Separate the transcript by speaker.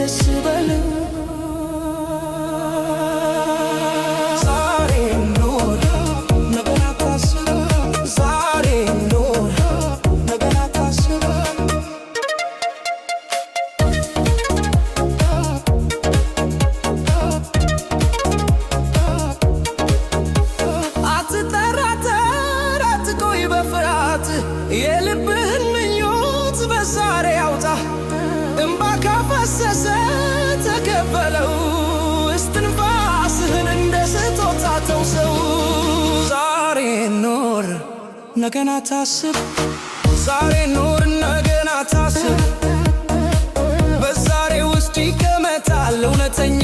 Speaker 1: ደስ በል ዛሬ ኑር ነገን አታስብ ዛሬ ኑር ነገን አታስብ አትጠራጠር አትቆይ በፍርሃት የልብህን ምኞት በዛሬ አውጣ እምባ ካፈሰሰ ተቀበለው እስትንፋስህን እንደ ስጦታ ተውሰው ዛሬ ኑር ነገን አታስብ ዛሬ ኑር ነገን አታስብ በዛሬ ውስጥ ይቀመጣል እውነተኛ